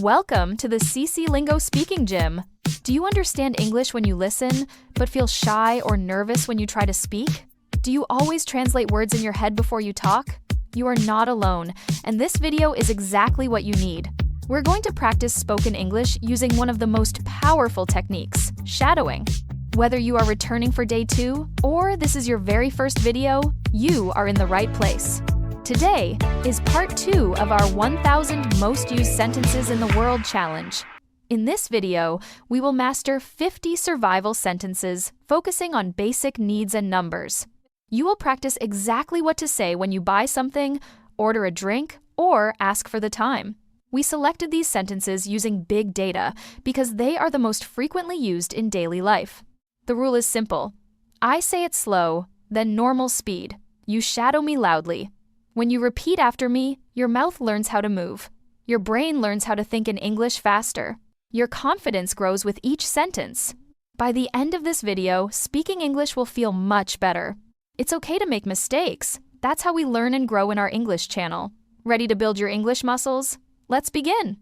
Welcome to the CCLingo Speaking Gym. Do you understand English when you listen, but feel shy or nervous when you try to speak? Do you always translate words in your head before you talk? You are not alone, and this video is exactly what you need. We're going to practice spoken English using one of the most powerful techniques, shadowing. Whether you are returning for day 2 or this is your very first video, you are in the right place. Today is part 2 of our 1,000 most used sentences in the world challenge. In this video, we will master 50 survival sentences focusing on basic needs and numbers. You will practice exactly what to say when you buy something, order a drink, or ask for the time. We selected these sentences using big data because they are the most frequently used in daily life. The rule is simple. I say it slow, then normal speed. You shadow me loudly. When you repeat after me, your mouth learns how to move. Your brain learns how to think in English faster. Your confidence grows with each sentence. By the end of this video, speaking English will feel much better. It's okay to make mistakes. That's how we learn and grow in our English channel. Ready to build your English muscles? Let's begin.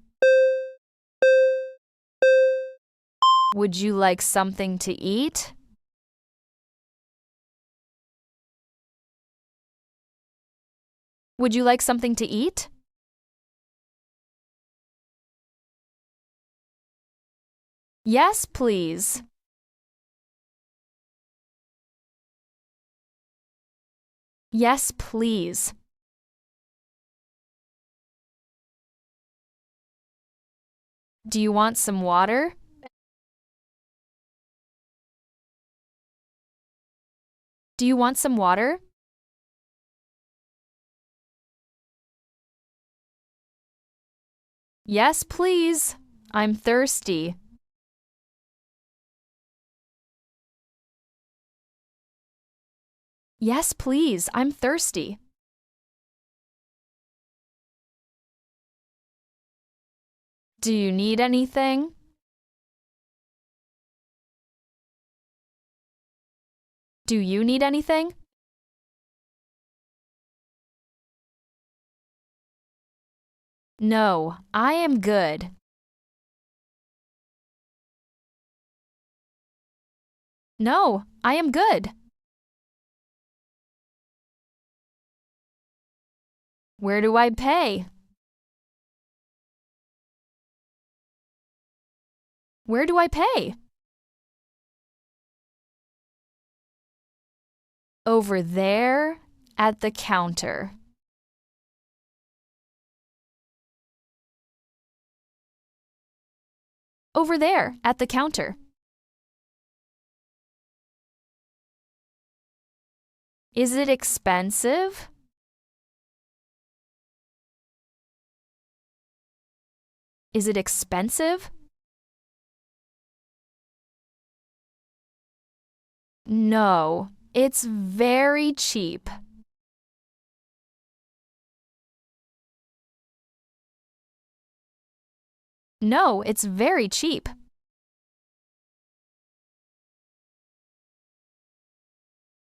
Would you like something to eat? Would you like something to eat? Yes, please. Yes, please. Do you want some water? Do you want some water? Yes, please. I'm thirsty. Yes, please. I'm thirsty. Do you need anything? Do you need anything? No, I am good. No, I am good. Where do I pay? Where do I pay? Over there at the counter. Over there at the counter. Is it expensive? Is it expensive? No, it's very cheap. No, it's very cheap.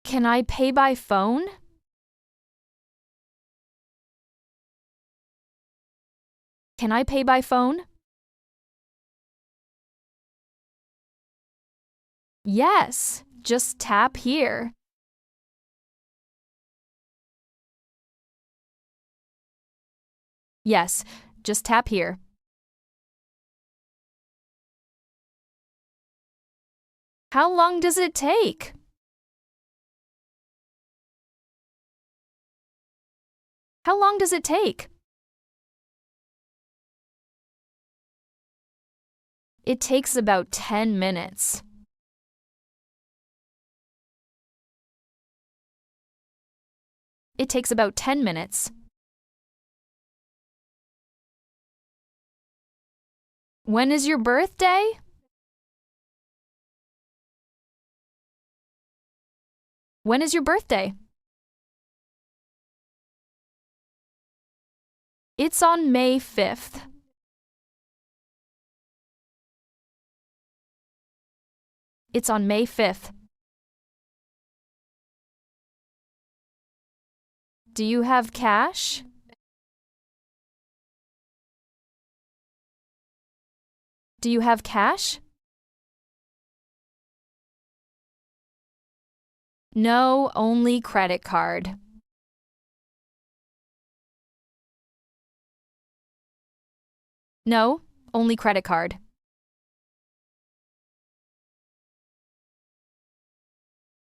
Can I pay by phone? Can I pay by phone? Yes, just tap here. Yes, just tap here. How long does it take? How long does it take? It takes about 10 minutes. It takes about 10 minutes. When is your birthday? When is your birthday? It's on May 5th. It's on May 5th. Do you have cash? Do you have cash? No, only credit card. No, only credit card.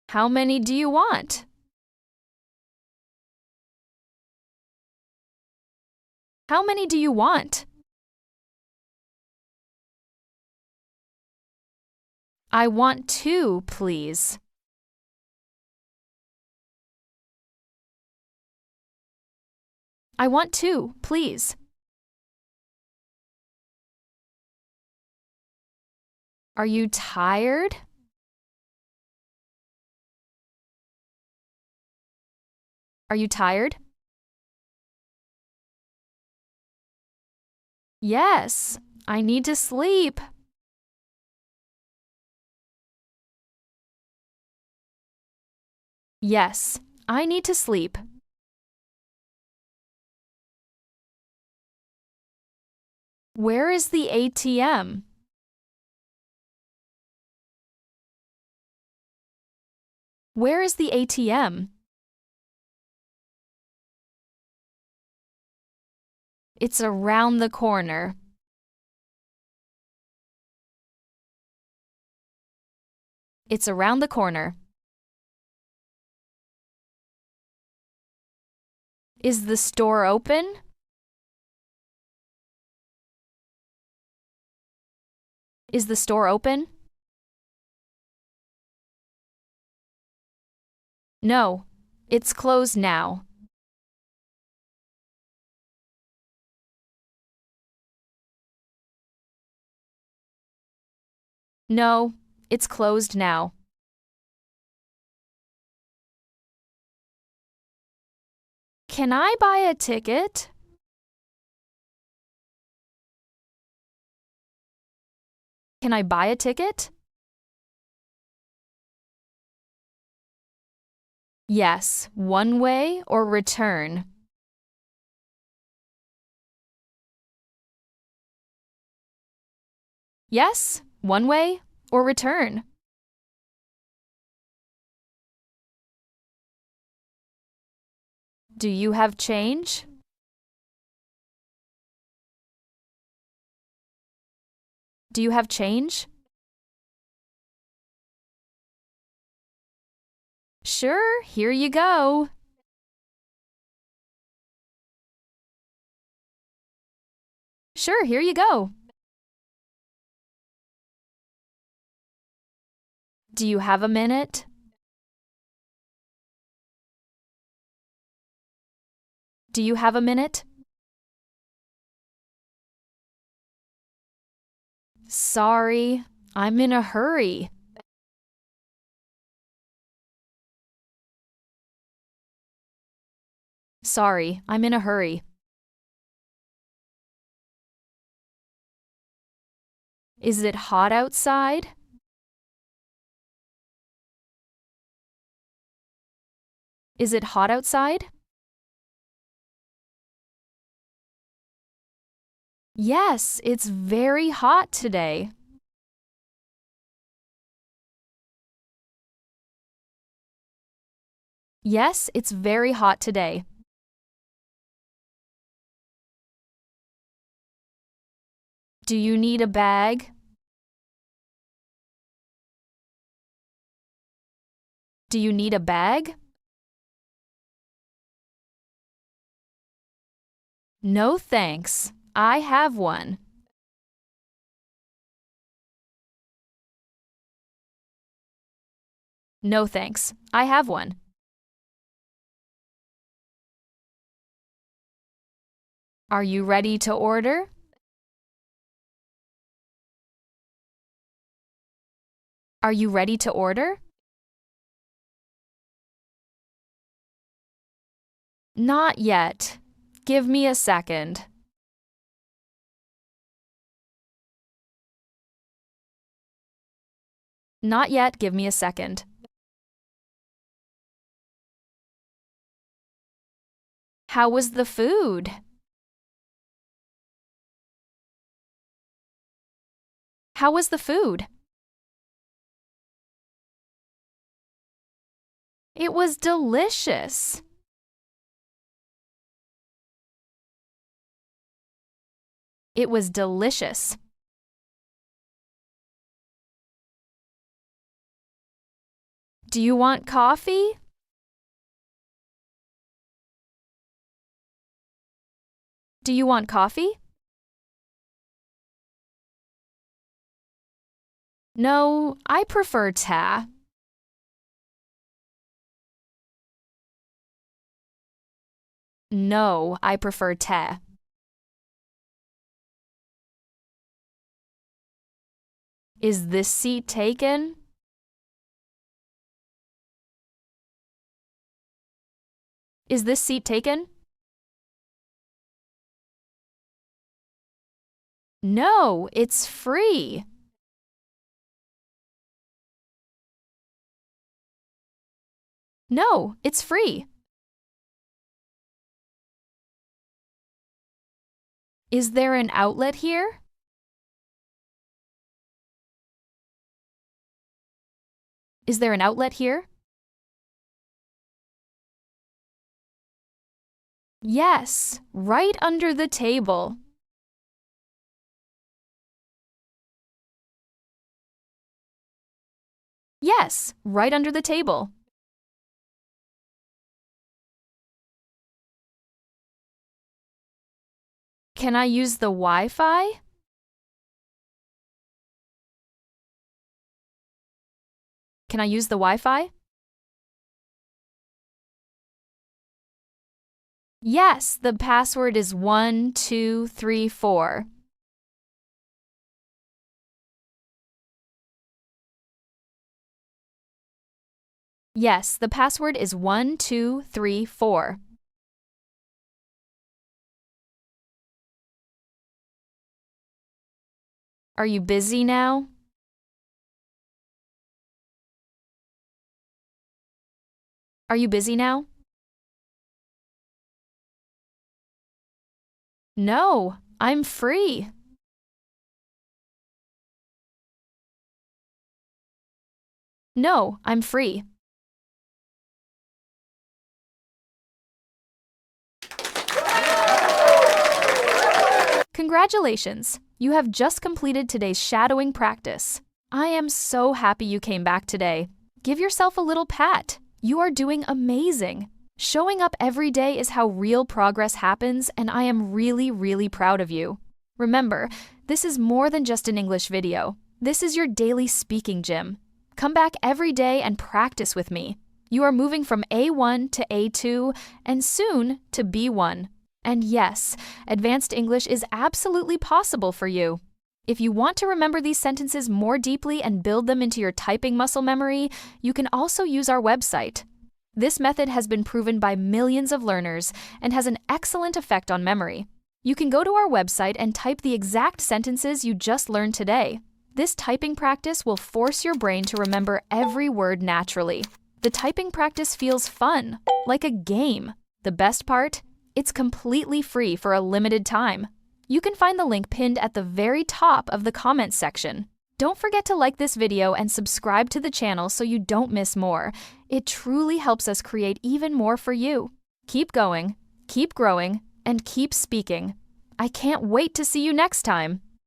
How many do you want? How many do you want? I want 2, please. I want 2, please. Are you tired? Are you tired? Yes, I need to sleep. Yes, I need to sleep. Where is the ATM? Where is the ATM? It's around the corner. It's around the corner. Is the store open? Is the store open? No, it's closed now. No, it's closed now. Can I buy a ticket? Can I buy a ticket? Yes, one way or return. Yes, one way or return. Do you have change? Do you have change? Sure, here you go. Sure, here you go. Do you have a minute? Do you have a minute? Sorry, I'm in a hurry. Sorry, I'm in a hurry. Is it hot outside? Is it hot outside? Yes, it's very hot today. Yes, it's very hot today. Do you need a bag? Do you need a bag? No thanks. I have one. No thanks. I have one. Are you ready to order? Are you ready to order? Not yet. Give me a second. Not yet. Give me a second. How was the food? How was the food? It was delicious. It was delicious. Do you want coffee? Do you want coffee? No, I prefer tea. No, I prefer tea. Is this seat taken? Is this seat taken? No, it's free. No, it's free. Is there an outlet here? Is there an outlet here? Yes, right under the table. Yes, right under the table. Can I use the Wi-Fi? Can I use the Wi-Fi? Yes, the password is 1234. Yes, the password is 1234. Are you busy now? Are you busy now? No, I'm free. No, I'm free. Congratulations! You have just completed today's shadowing practice. I am so happy you came back today. Give yourself a little pat. You are doing amazing. Showing up every day is how real progress happens, and I am really proud of you. Remember, this is more than just an English video. This is your daily speaking gym. Come back every day and practice with me. You are moving from A1 to A2 and soon to B1. And yes, advanced English is absolutely possible for you. If you want to remember these sentences more deeply and build them into your typing muscle memory, you can also use our website. This method has been proven by millions of learners and has an excellent effect on memory. You can go to our website and type the exact sentences you just learned today. This typing practice will force your brain to remember every word naturally. The typing practice feels fun, like a game. The best part? It's completely free for a limited time. You can find the link pinned at the very top of the comments section. Don't forget to like this video and subscribe to the channel so you don't miss more. It truly helps us create even more for you. Keep going, keep growing, and keep speaking. I can't wait to see you next time.